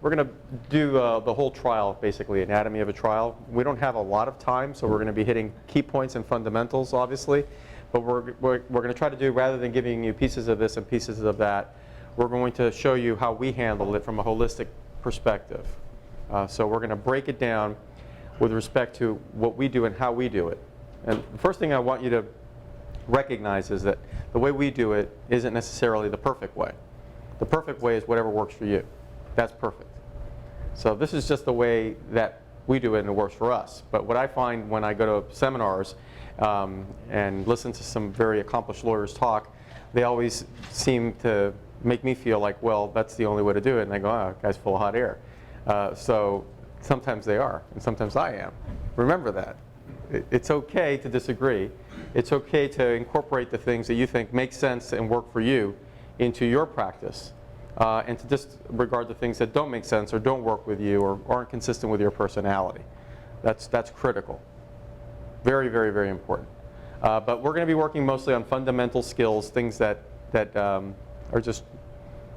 we're going to do the whole trial, basically, anatomy of a trial. We don't have a lot of time, so we're going to be hitting key points and fundamentals, obviously. But we're going to try to do, rather than giving you pieces of this and pieces of that, we're going to show you how we handle it from a holistic perspective. So we're going to break it down with respect to what we do and how we do it. And the first thing I want you to recognize is that the way we do it isn't necessarily the perfect way. The perfect way is whatever works for you. That's perfect. So this is just the way that we do it and it works for us. But what I find when I go to seminars and listen to some very accomplished lawyers talk, they always seem to make me feel like, well, that's the only way to do it. And I go, oh, guy's full of hot air. So sometimes they are, and sometimes I am. Remember that. It's okay to disagree. It's okay to incorporate the things that you think make sense and work for you into your practice, and to disregard the things that don't make sense or don't work with you or aren't consistent with your personality. That's critical. Very, very, very important. But we're going to be working mostly on fundamental skills, things that are just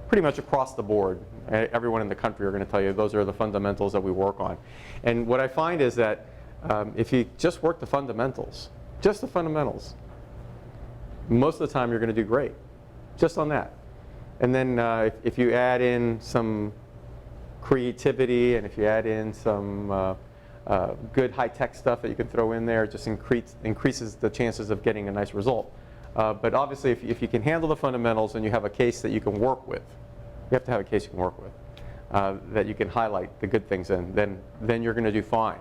pretty much across the board. Everyone in the country are going to tell you those are the fundamentals that we work on. And what I find is that if you just work the fundamentals, most of the time you're going to do great, just on that. And then if you add in some creativity and if you add in some good high-tech stuff that you can throw in there, it just increases the chances of getting a nice result. But obviously, if you can handle the fundamentals and you have a case that you can work with, you have to have a case you can work with, that you can highlight the good things in, then you're going to do fine.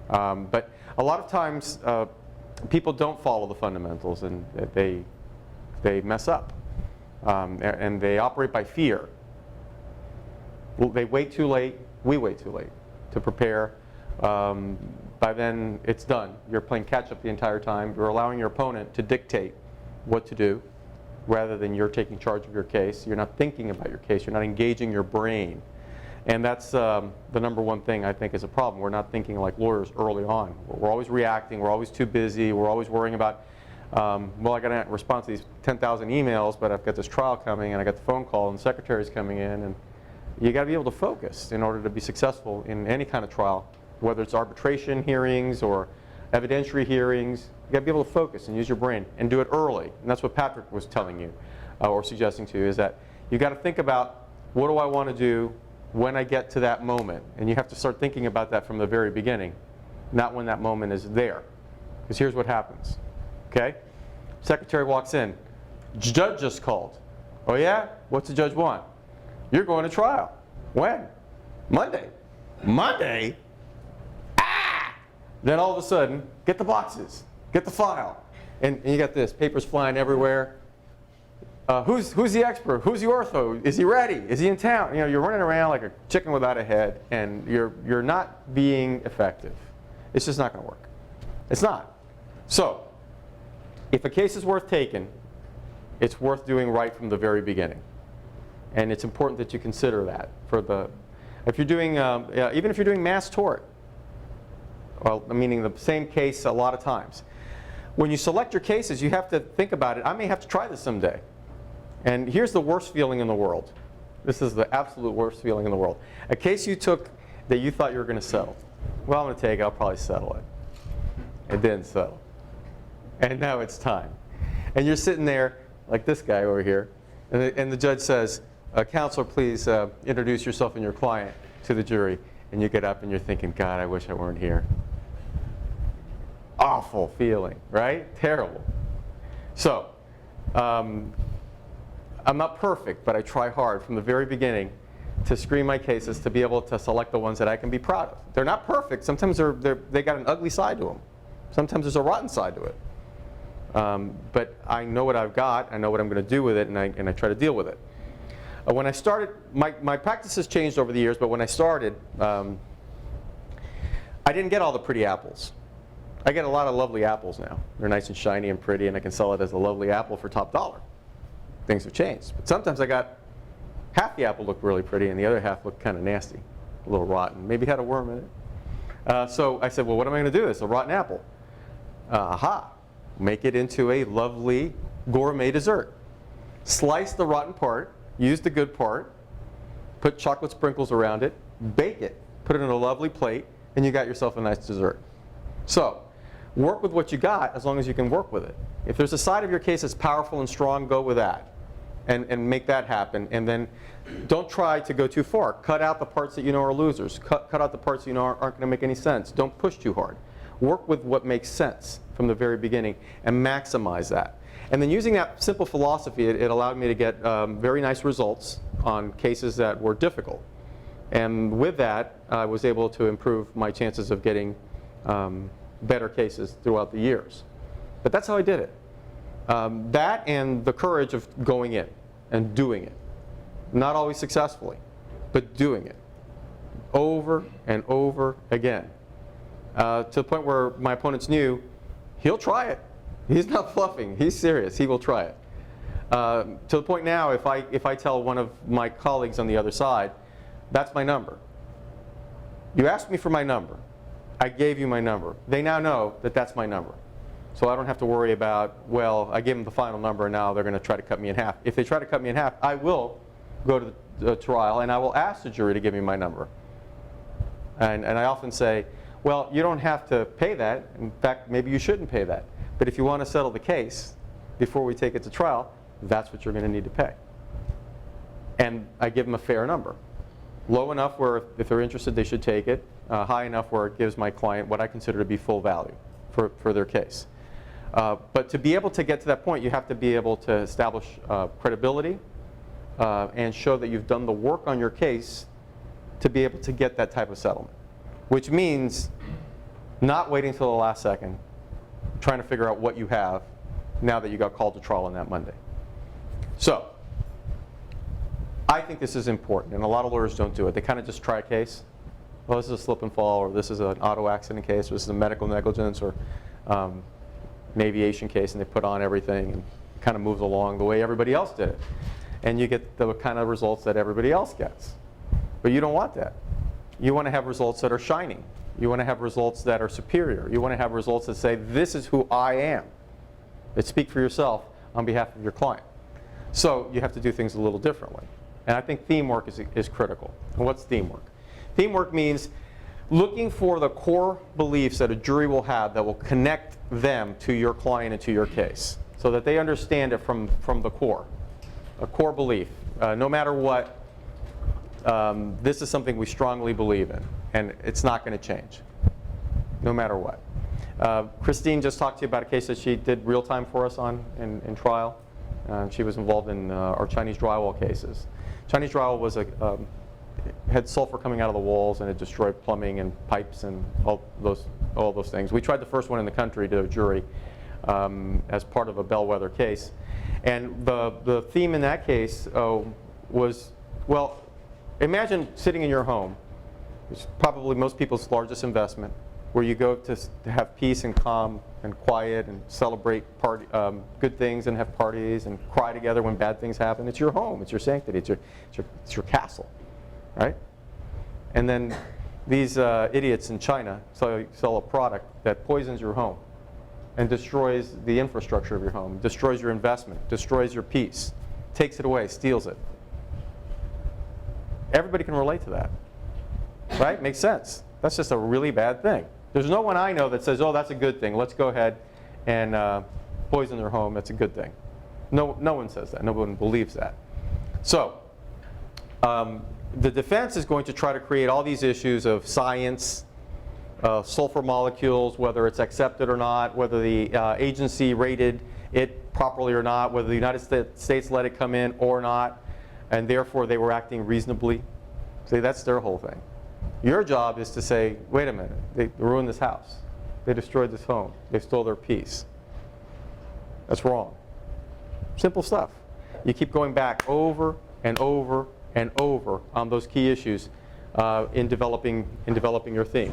But a lot of times, people don't follow the fundamentals and they mess up. And they operate by fear. Well, they wait too late, we wait too late to prepare. By then, it's done. You're playing catch-up the entire time. You're allowing your opponent to dictate what to do rather than you're taking charge of your case. You're not thinking about your case. You're not engaging your brain. And that's the number one thing I think is a problem. We're not thinking like lawyers early on. We're always reacting. We're always too busy. We're always worrying about, well, I got to respond to these 10,000 emails, but I've got this trial coming, and I got the phone call, and the secretary's coming in. And you got to be able to focus in order to be successful in any kind of trial, whether it's arbitration hearings or evidentiary hearings. You got to be able to focus and use your brain and do it early. And that's what Patrick was telling you or suggesting to you, is that you got to think about, what do I want to do when I get to that moment? And you have to start thinking about that from the very beginning, not when that moment is there. Because here's what happens. Okay? Secretary walks in. Judge just called. Oh yeah? What's the judge want? You're going to trial. When? Monday. Monday? Ah! Then all of a sudden, get the boxes. Get the file. And you got this. Papers flying everywhere. Who's the expert? Who's the ortho? Is he ready? Is he in town? You know, you're running around like a chicken without a head, and you're not being effective. It's just not going to work. It's not. So, if a case is worth taking, it's worth doing right from the very beginning. And it's important that you consider that for the, if you're doing, even if you're doing mass tort, well, meaning the same case a lot of times. When you select your cases, you have to think about it. I may have to try this someday. And here's the worst feeling in the world. This is the absolute worst feeling in the world. A case you took that you thought you were going to settle. Well, I'm going to take it. I'll probably settle it. It didn't settle. And now it's time. And you're sitting there, like this guy over here, and the judge says, counselor, please introduce yourself and your client to the jury. And you get up and you're thinking, God, I wish I weren't here. Awful feeling, right? Terrible. So, I'm not perfect, but I try hard from the very beginning to screen my cases to be able to select the ones that I can be proud of. They're not perfect. Sometimes they got an ugly side to them. Sometimes there's a rotten side to it. But I know what I've got. I know what I'm going to do with it, and I try to deal with it. When I started, my practice has changed over the years, but when I started, I didn't get all the pretty apples. I get a lot of lovely apples now. They're nice and shiny and pretty, and I can sell it as a lovely apple for top dollar. Things have changed. But sometimes I got half the apple looked really pretty, and the other half looked kind of nasty, a little rotten, maybe had a worm in it. So I said, well, what am I going to do? It's a rotten apple. Aha. Make it into a lovely gourmet dessert. Slice the rotten part, use the good part, put chocolate sprinkles around it, bake it, put it in a lovely plate, and you got yourself a nice dessert. So work with what you got as long as you can work with it. If there's a side of your case that's powerful and strong, go with that and make that happen. And then don't try to go too far. Cut out the parts that you know are losers. Cut out the parts that you know aren't going to make any sense. Don't push too hard. Work with what makes sense from the very beginning and maximize that. And then using that simple philosophy, it allowed me to get very nice results on cases that were difficult. And with that, I was able to improve my chances of getting better cases throughout the years. But that's how I did it. That and the courage of going in and doing it. Not always successfully, but doing it over and over again. To the point where my opponents knew he'll try it. He's not bluffing. He's serious. He will try it. To the point now, if I tell one of my colleagues on the other side, that's my number. You asked me for my number. I gave you my number. They now know that that's my number. So I don't have to worry about, well, I gave them the final number and now they're going to try to cut me in half. If they try to cut me in half, I will go to the trial and I will ask the jury to give me my number. And I often say, well, you don't have to pay that. In fact, maybe you shouldn't pay that. But if you want to settle the case before we take it to trial, that's what you're going to need to pay. And I give them a fair number. Low enough where if they're interested, they should take it. High enough where it gives my client what I consider to be full value for their case. But to be able to get to that point, you have to be able to establish credibility and show that you've done the work on your case to be able to get that type of settlement. Which means not waiting until the last second, trying to figure out what you have now that you got called to trial on that Monday. So I think this is important, and a lot of lawyers don't do it. They kind of just try a case. Well, this is a slip and fall, or this is an auto accident case, or this is a medical negligence, or an aviation case, and they put on everything and it kind of moves along the way everybody else did it. And you get the kind of results that everybody else gets. But you don't want that. You want to have results that are shining. You want to have results that are superior. You want to have results that say, this is who I am. That speak for yourself on behalf of your client. So you have to do things a little differently. And I think theme work is critical. And what's theme work? Theme work means looking for the core beliefs that a jury will have that will connect them to your client and to your case, so that they understand it from the core, a core belief. No matter what, this is something we strongly believe in, and it's not going to change, no matter what. Christine just talked to you about a case that she did real time for us on in trial. She was involved in our Chinese drywall cases. Chinese drywall was had sulfur coming out of the walls, and it destroyed plumbing and pipes and all those things. We tried the first one in the country to a jury as part of a bellwether case. And the theme in that case was, well, imagine sitting in your home, which is probably most people's largest investment, where you go to have peace and calm and quiet and celebrate good things and have parties and cry together when bad things happen. It's your home. It's your sanctity. It's your castle, right? And then these idiots in China sell a product that poisons your home and destroys the infrastructure of your home, destroys your investment, destroys your peace, takes it away, steals it. Everybody can relate to that, right? Makes sense. That's just a really bad thing. There's no one I know that says, oh, that's a good thing. Let's go ahead and poison their home. That's a good thing. No one says that. No one believes that. So the defense is going to try to create all these issues of science, sulfur molecules, whether it's accepted or not, whether the agency rated it properly or not, whether the United States let it come in or not, and therefore they were acting reasonably. See, that's their whole thing. Your job is to say, wait a minute, they ruined this house. They destroyed this home. They stole their peace. That's wrong. Simple stuff. You keep going back over and over and over on those key issues in developing your theme.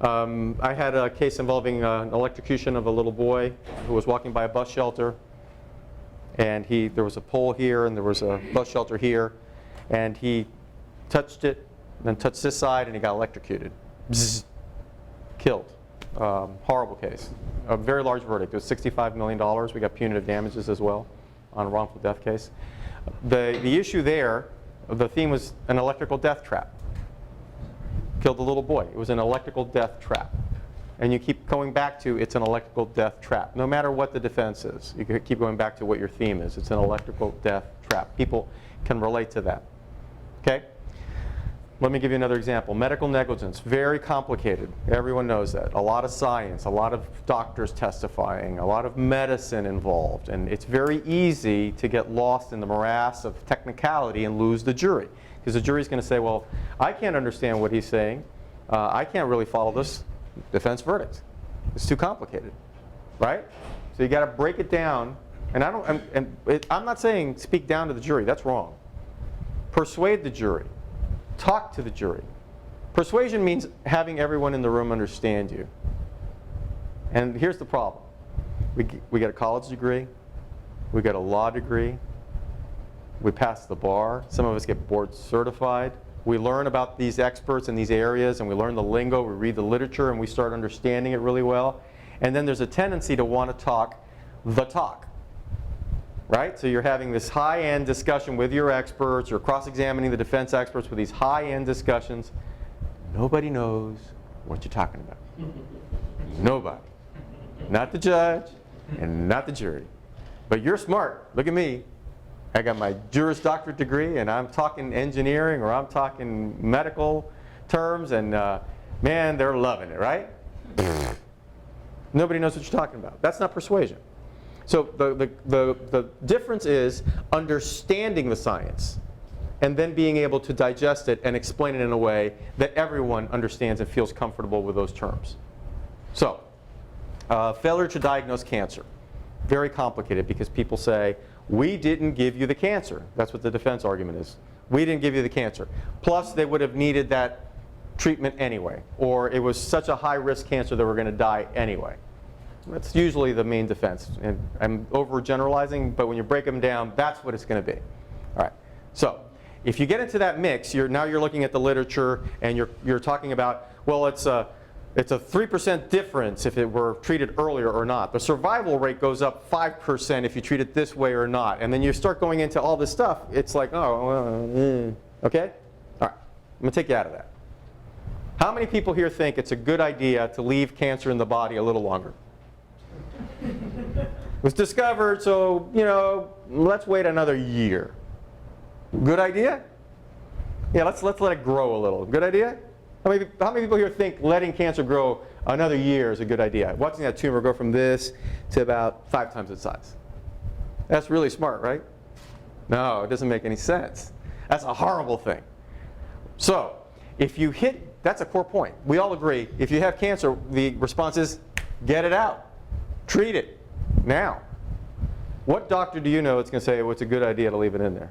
I had a case involving an electrocution of a little boy who was walking by a bus shelter, and there was a pole here and there was a bus shelter here, and he touched it, then touched this side, and he got electrocuted. Bzzz. Killed. Horrible case. A very large verdict. It was $65 million. We got punitive damages as well on a wrongful death case. The issue there The theme was an electrical death trap. Killed a little boy. It was an electrical death trap. And you keep going back to, it's an electrical death trap. No matter what the defense is, you keep going back to what your theme is. It's an electrical death trap. People can relate to that. Okay? Let me give you another example. Medical negligence, very complicated. Everyone knows that. A lot of science, a lot of doctors testifying, a lot of medicine involved. And it's very easy to get lost in the morass of technicality and lose the jury. Because the jury's going to say, well, I can't understand what he's saying. I can't really follow this defense verdict. It's too complicated, right? So you got to break it down. And I'm not saying speak down to the jury. That's wrong. Persuade the jury. Talk to the jury. Persuasion means having everyone in the room understand you. And here's the problem. We get a college degree. We get a law degree. We pass the bar. Some of us get board certified. We learn about these experts in these areas, and we learn the lingo. We read the literature, and we start understanding it really well. And then there's a tendency to want to talk the talk. Right? So you're having this high-end discussion with your experts, you're cross-examining the defense experts with these high-end discussions. Nobody knows what you're talking about. Nobody. Not the judge and not the jury. But you're smart. Look at me. I got my Juris Doctorate degree, and I'm talking engineering or I'm talking medical terms, and man, they're loving it, right? Nobody knows what you're talking about. That's not persuasion. So the difference is understanding the science and then being able to digest it and explain it in a way that everyone understands and feels comfortable with those terms. So, failure to diagnose cancer. Very complicated because people say, we didn't give you the cancer. That's what the defense argument is. We didn't give you the cancer. Plus, they would have needed that treatment anyway. Or it was such a high-risk cancer that we're going to die anyway. That's usually the main defense. And I'm overgeneralizing, but when you break them down, that's what it's going to be. All right. So if you get into that mix, now you're looking at the literature, and you're talking about, well, it's a 3% difference if it were treated earlier or not. The survival rate goes up 5% if you treat it this way or not. And then you start going into all this stuff. It's like, oh, okay? All right. I'm going to take you out of that. How many people here think it's a good idea to leave cancer in the body a little longer? It was discovered, so, let's wait another year. Good idea? Yeah, let's let it grow a little. Good idea? How many people here think letting cancer grow another year is a good idea? Watching that tumor go from this to about 5 times its size. That's really smart, right? No, it doesn't make any sense. That's a horrible thing. So, if you that's a core point. We all agree, if you have cancer, the response is, get it out. Treat it now. What doctor do you know that's going to say, well, it's a good idea to leave it in there?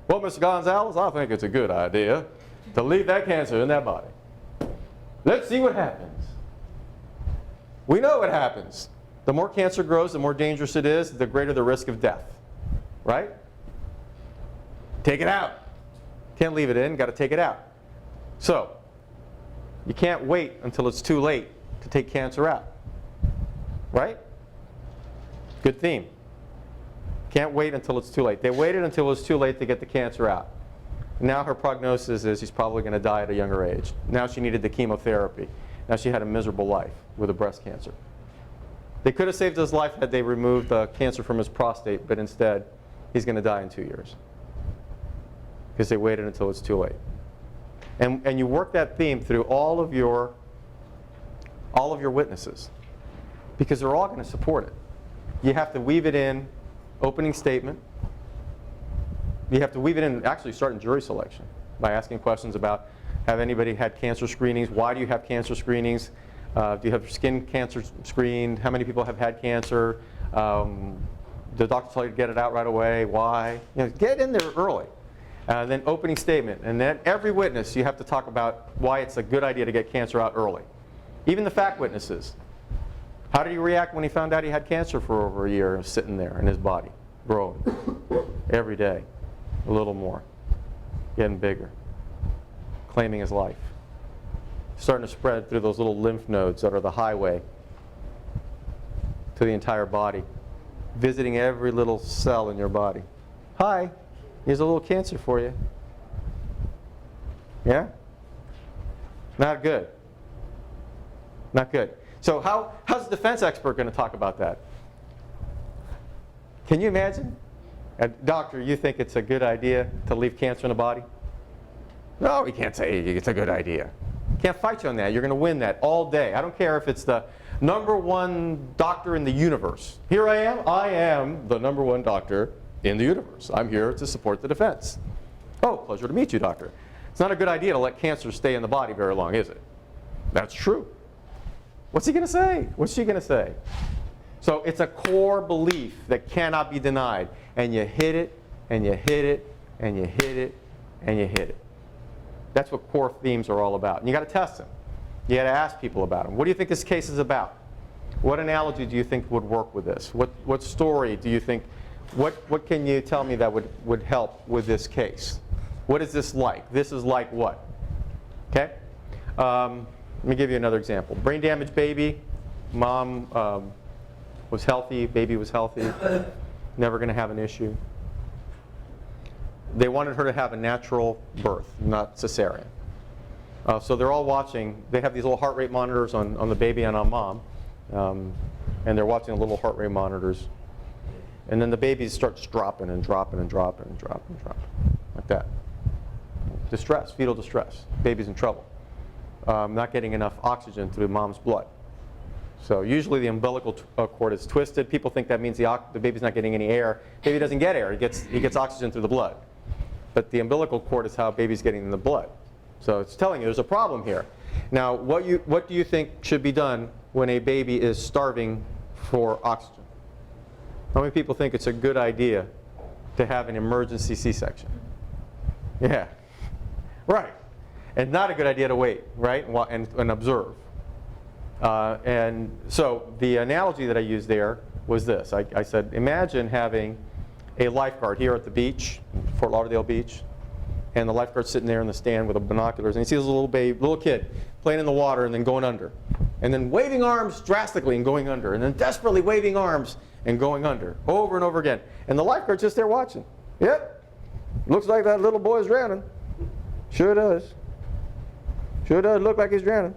Well, Mr. Gonzalez, I think it's a good idea to leave that cancer in that body. Let's see what happens. We know what happens. The more cancer grows, the more dangerous it is, the greater the risk of death. Right? Take it out. Can't leave it in, got to take it out. So, you can't wait until it's too late to take cancer out. Right? Good theme. Can't wait until it's too late. They waited until it was too late to get the cancer out. Now her prognosis is she's probably going to die at a younger age. Now she needed the chemotherapy. Now she had a miserable life with a breast cancer. They could have saved his life had they removed the cancer from his prostate, but instead he's going to die in 2 years because they waited until it's too late. And you work that theme through all of your witnesses because they're all going to support it. You have to weave it in, opening statement. You have to weave it in, actually start in jury selection by asking questions about, have anybody had cancer screenings? Why do you have cancer screenings? Do you have skin cancer screened? How many people have had cancer? The doctor tell you to get it out right away. Why? Get in there early. Then opening statement. And then every witness, you have to talk about why it's a good idea to get cancer out early. Even the fact witnesses. How did he react when he found out he had cancer for over a year sitting there in his body, growing every day, a little more, getting bigger, claiming his life, starting to spread through those little lymph nodes that are the highway to the entire body, visiting every little cell in your body. Hi, here's a little cancer for you. Yeah? Not good. Not good. So how's the defense expert going to talk about that? Can you imagine? Doctor, you think it's a good idea to leave cancer in the body? No, he can't say it's a good idea. Can't fight you on that. You're going to win that all day. I don't care if it's the #1 doctor in the universe. Here I am. I am the #1 doctor in the universe. I'm here to support the defense. Oh, pleasure to meet you, doctor. It's not a good idea to let cancer stay in the body very long, is it? That's true. What's he going to say? What's she going to say? So it's a core belief that cannot be denied. And you hit it, and you hit it, and you hit it, and you hit it. That's what core themes are all about. And you got to test them. You got to ask people about them. What do you think this case is about? What analogy do you think would work with this? What story do you think, what can you tell me that would help with this case? What is this like? This is like what? Okay? Let me give you another example. Brain damaged baby. Mom was healthy. Baby was healthy. Never going to have an issue. They wanted her to have a natural birth, not cesarean. So they're all watching. They have these little heart rate monitors on the baby and on mom. And they're watching the little heart rate monitors. And then the baby starts dropping and dropping and dropping and dropping and dropping. Like that. Distress, fetal distress. Baby's in trouble. Not getting enough oxygen through mom's blood. So usually the umbilical cord is twisted. People think that means the baby's not getting any air. Baby doesn't get air. He gets oxygen through the blood. But the umbilical cord is how baby's getting in the blood. So it's telling you there's a problem here. Now, what do you think should be done when a baby is starving for oxygen? How many people think it's a good idea to have an emergency C-section? Yeah. Right. And not a good idea to wait, right, and observe. And so the analogy that I used there was this. I said, imagine having a lifeguard here at the beach, Fort Lauderdale Beach, and the lifeguard's sitting there in the stand with the binoculars, and he sees a little kid playing in the water and then going under, and then waving arms drastically and going under, and then desperately waving arms and going under, over and over again. And the lifeguard's just there watching. Yep, looks like that little boy's drowning. Sure does. Sure does look like he's drowning.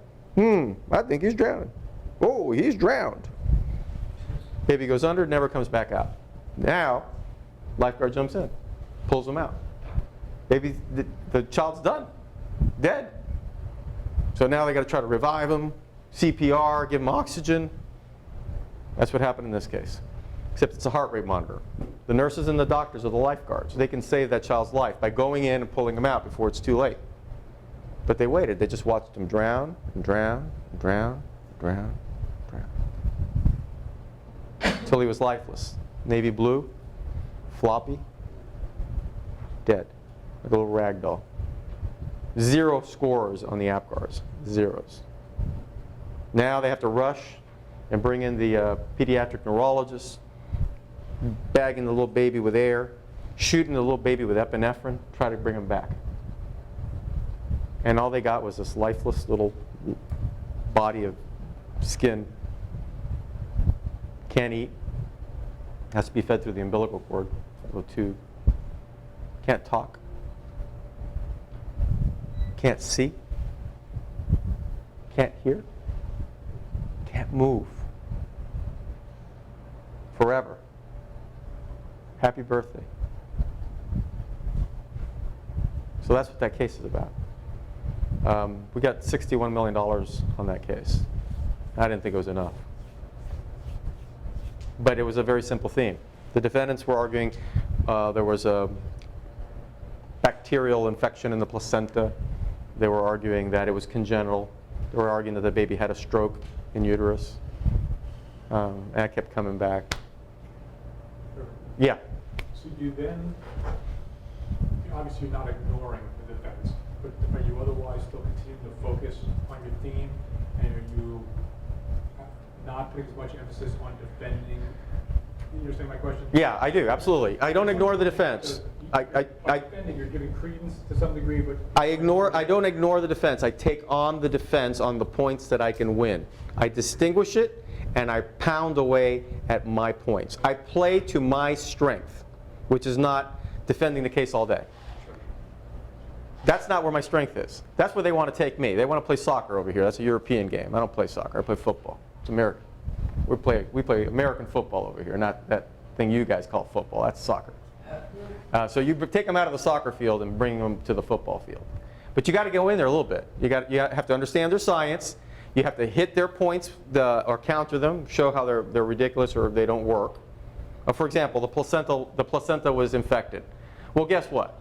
I think he's drowning. Oh, he's drowned. Baby goes under, never comes back out. Now, lifeguard jumps in, pulls him out. Baby, the child's done, dead. So now they got to try to revive him, CPR, give him oxygen. That's what happened in this case. Except it's a heart rate monitor. The nurses and the doctors are the lifeguards. They can save that child's life by going in and pulling him out before it's too late. But they waited. They just watched him drown and drown and drown and drown and drown. Until he was lifeless. Navy blue, floppy, dead. Like a little rag doll. 0 scores on the APGARs. Zeros. Now they have to rush and bring in the pediatric neurologist, bagging the little baby with air, shooting the little baby with epinephrine, try to bring him back. And all they got was this lifeless little body of skin. Can't eat. Has to be fed through the umbilical cord, a little tube. Can't talk. Can't see. Can't hear. Can't move. Forever. Happy birthday. So that's what that case is about. We got $61 million on that case. I didn't think it was enough. But it was a very simple theme. The defendants were arguing there was a bacterial infection in the placenta. They were arguing that it was congenital. They were arguing that the baby had a stroke in uterus. And I kept coming back. Yeah? So you then, obviously you're not ignoring the defense, but are you otherwise still continuing to focus on your theme, and are you not putting as much emphasis on defending? You understand my question? Yeah, I do, absolutely. I don't ignore the defense. By defending, you're giving credence to some degree, but I don't ignore the defense. I take on the defense on the points that I can win. I distinguish it, and I pound away at my points. I play to my strength, which is not defending the case all day. That's not where my strength is. That's where they want to take me. They want to play soccer over here. That's a European game. I don't play soccer. I play football. It's American. We play American football over here, not that thing you guys call football. That's soccer. So you take them out of the soccer field and bring them to the football field. But you got to go in there a little bit. You have to understand their science. You have to hit their points or counter them, show how they're ridiculous or they don't work. For example, the placenta was infected. Well, guess what?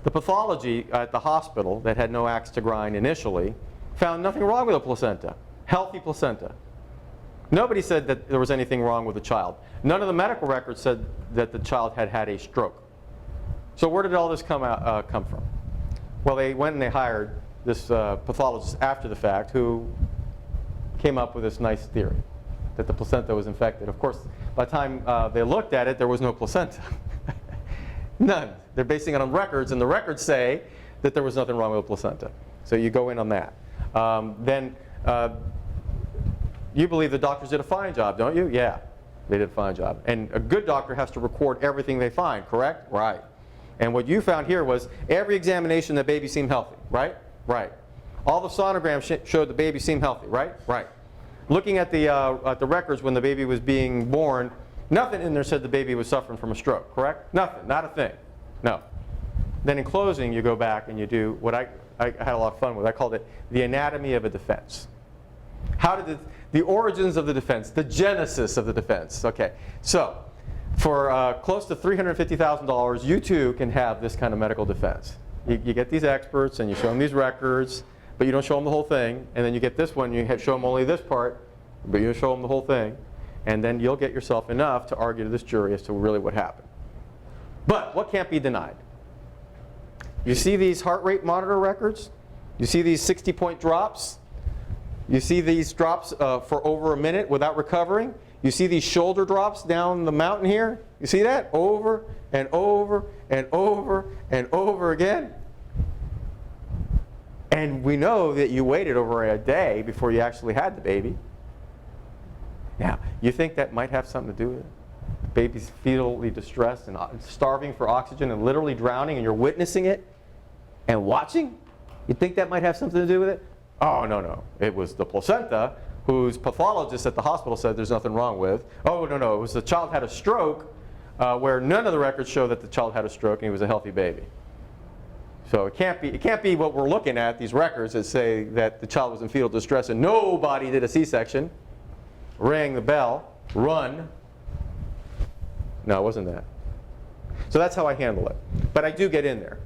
The pathology at the hospital that had no axe to grind initially found nothing wrong with the placenta. Healthy placenta. Nobody said that there was anything wrong with the child. None of the medical records said that the child had had a stroke. So where did all this come from? Well, they went and they hired this pathologist after the fact who came up with this nice theory that the placenta was infected. Of course, by the time they looked at it, there was no placenta. None. They're basing it on records, and the records say that there was nothing wrong with the placenta. So you go in on that. Then you believe the doctors did a fine job, don't you? Yeah, they did a fine job. And a good doctor has to record everything they find, correct? Right. And what you found here was every examination the baby seemed healthy, right? Right. All the sonograms showed the baby seemed healthy, right? Right. Looking at the records when the baby was being born, nothing in there said the baby was suffering from a stroke, correct? Nothing, not a thing. No. Then in closing, you go back and you do what I had a lot of fun with. I called it the anatomy of a defense. How did the origins of the defense, the genesis of the defense. Okay, so for close to $350,000, you too can have this kind of medical defense. You get these experts and you show them these records, but you don't show them the whole thing. And then you get this one, you show them only this part, but you don't show them the whole thing. And then you'll get yourself enough to argue to this jury as to really what happened. But what can't be denied? You see these heart rate monitor records? You see these 60-point drops? You see these drops for over a minute without recovering? You see these shoulder drops down the mountain here? You see that? Over and over and over and over again. And we know that you waited over a day before you actually had the baby. Now, you think that might have something to do with it? Baby's fetally distressed and starving for oxygen and literally drowning, and you're witnessing it and watching? You think that might have something to do with it? Oh, no, no. It was the placenta, whose pathologist at the hospital said there's nothing wrong with. Oh, no, no. It was the child had a stroke, where none of the records show that the child had a stroke and he was a healthy baby. So it can't be what we're looking at, these records that say that the child was in fetal distress and nobody did a C-section. Ring the bell, run. No, it wasn't that. So that's how I handle it. But I do get in there.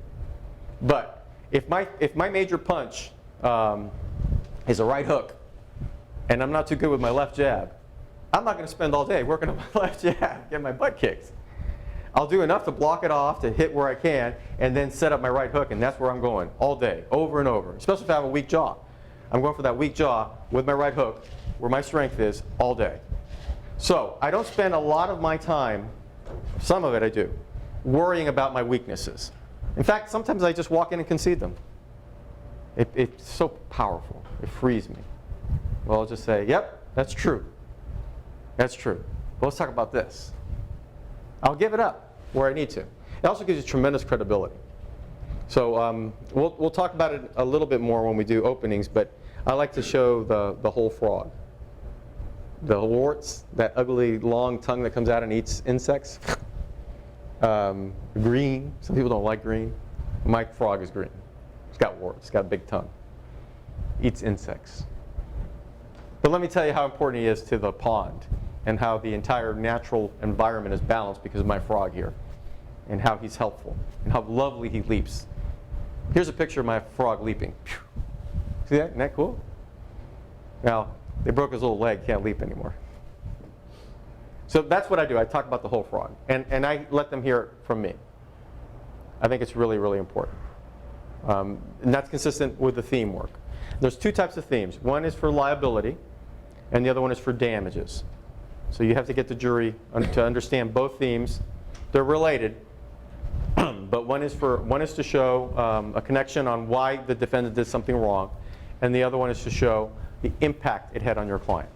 But if my major punch is a right hook, and I'm not too good with my left jab, I'm not going to spend all day working on my left jab, get my butt kicked. I'll do enough to block it off, to hit where I can, and then set up my right hook, and that's where I'm going all day, over and over, especially if I have a weak jaw. I'm going for that weak jaw with my right hook, where my strength is, all day. So I don't spend a lot of my time, some of it I do, worrying about my weaknesses. In fact, sometimes I just walk in and concede them. It's so powerful. It frees me. Well, I'll just say, yep, that's true. That's true. But let's talk about this. I'll give it up where I need to. It also gives you tremendous credibility. So we'll talk about it a little bit more when we do openings, but I like to show the whole frog. The warts, that ugly long tongue that comes out and eats insects. Green. Some people don't like green. My frog is green. It's got warts. It's got a big tongue. Eats insects. But let me tell you how important he is to the pond and how the entire natural environment is balanced because of my frog here and how he's helpful and how lovely he leaps. Here's a picture of my frog leaping. See that? Isn't that cool? Now, they broke his little leg, can't leap anymore. So that's what I do. I talk about the whole frog. And I let them hear it from me. I think it's really, really important. And that's consistent with the theme work. There's two types of themes. One is for liability, and the other one is for damages. So you have to get the jury to understand both themes. They're related, but one is to show a connection on why the defendant did something wrong, and the other one is to show the impact it had on your client.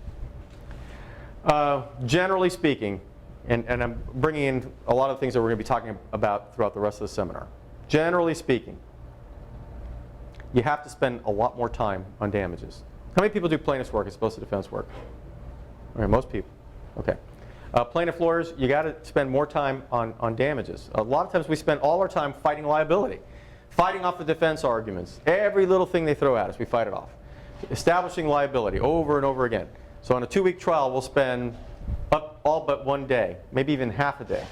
Generally speaking, and I'm bringing in a lot of things that we're going to be talking about throughout the rest of the seminar. Generally speaking, you have to spend a lot more time on damages. How many people do plaintiff's work as opposed to defense work? All right, most people. Okay. Plaintiff lawyers, you got to spend more time on damages. A lot of times we spend all our time fighting liability, fighting off the defense arguments. Every little thing they throw at us, we fight it off. Establishing liability over and over again. So on a 2-week trial, we'll spend all but 1 day, maybe even half a day,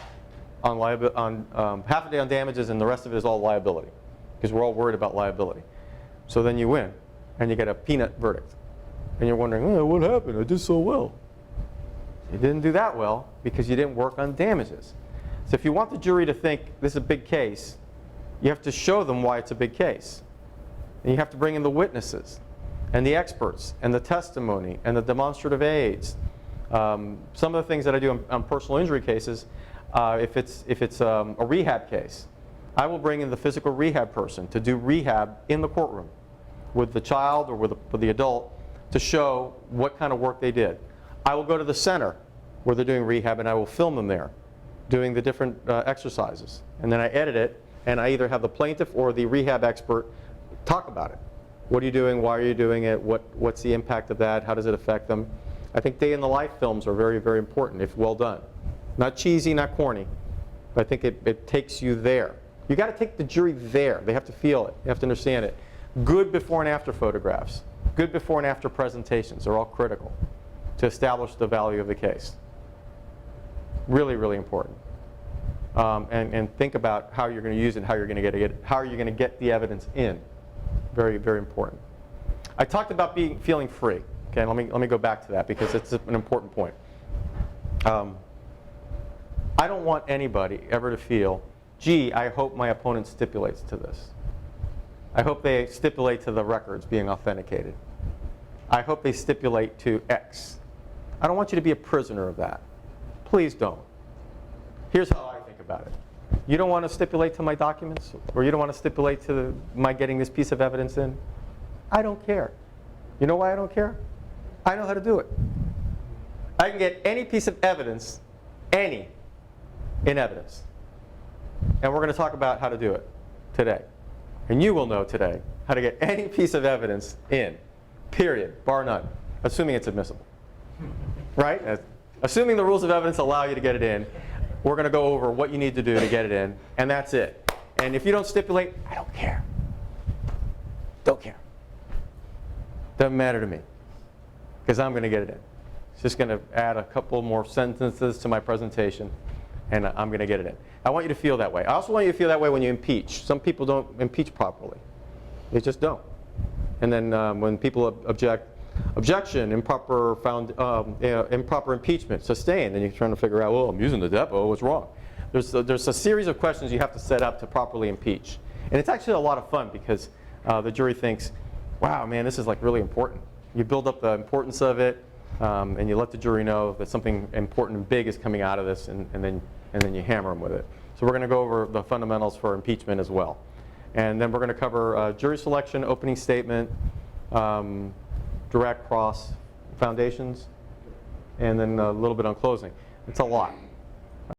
half a day on damages, and the rest of it is all liability, because we're all worried about liability. So then you win, and you get a peanut verdict. And you're wondering, oh, what happened? I did so well. You didn't do that well because you didn't work on damages. So if you want the jury to think this is a big case, you have to show them why it's a big case. And you have to bring in the witnesses and the experts and the testimony and the demonstrative aids. Some of the things that I do on personal injury cases, if it's a rehab case, I will bring in the physical rehab person to do rehab in the courtroom with the child or with the adult to show what kind of work they did. I will go to the center where they're doing rehab and I will film them there doing the different exercises. And then I edit it and I either have the plaintiff or the rehab expert talk about it. What are you doing? Why are you doing it? What's the impact of that? How does it affect them? I think day in the life films are very, very important if well done. Not cheesy, not corny, but I think it takes you there. You got to take the jury there. They have to feel it. They have to understand it. Good before and after photographs, good before and after presentations are all critical to establish the value of the case. Really, really important. And think about how you're going to use it, how you're going to get the evidence in. Very, very important. I talked about feeling free. Okay, let me go back to that because it's an important point. I don't want anybody ever to feel, gee, I hope my opponent stipulates to this. I hope they stipulate to the records being authenticated. I hope they stipulate to X. I don't want you to be a prisoner of that. Please don't. Here's how I think about it. You don't want to stipulate to my documents, or you don't want to stipulate to my getting this piece of evidence in? I don't care. You know why I don't care? I know how to do it. I can get any piece of evidence, in evidence. And we're going to talk about how to do it today. And you will know today how to get any piece of evidence in, period, bar none, assuming it's admissible. Right? Assuming the rules of evidence allow you to get it in, we're going to go over what you need to do to get it in, and that's it. And if you don't stipulate, I don't care. Don't care. Doesn't matter to me, because I'm going to get it in. It's just going to add a couple more sentences to my presentation, and I'm going to get it in. I want you to feel that way. I also want you to feel that way when you impeach. Some people don't impeach properly. They just don't. And then when people objection, improper impeachment, sustained, and you're trying to figure out, well, I'm using the depo, what's wrong? There's a series of questions you have to set up to properly impeach. And it's actually a lot of fun because the jury thinks, wow, man, this is like really important. You build up the importance of it, and you let the jury know that something important and big is coming out of this, and then you hammer them with it. So we're going to go over the fundamentals for impeachment as well. And then we're going to cover jury selection, opening statement, direct, cross, foundations, and then a little bit on closing. It's a lot.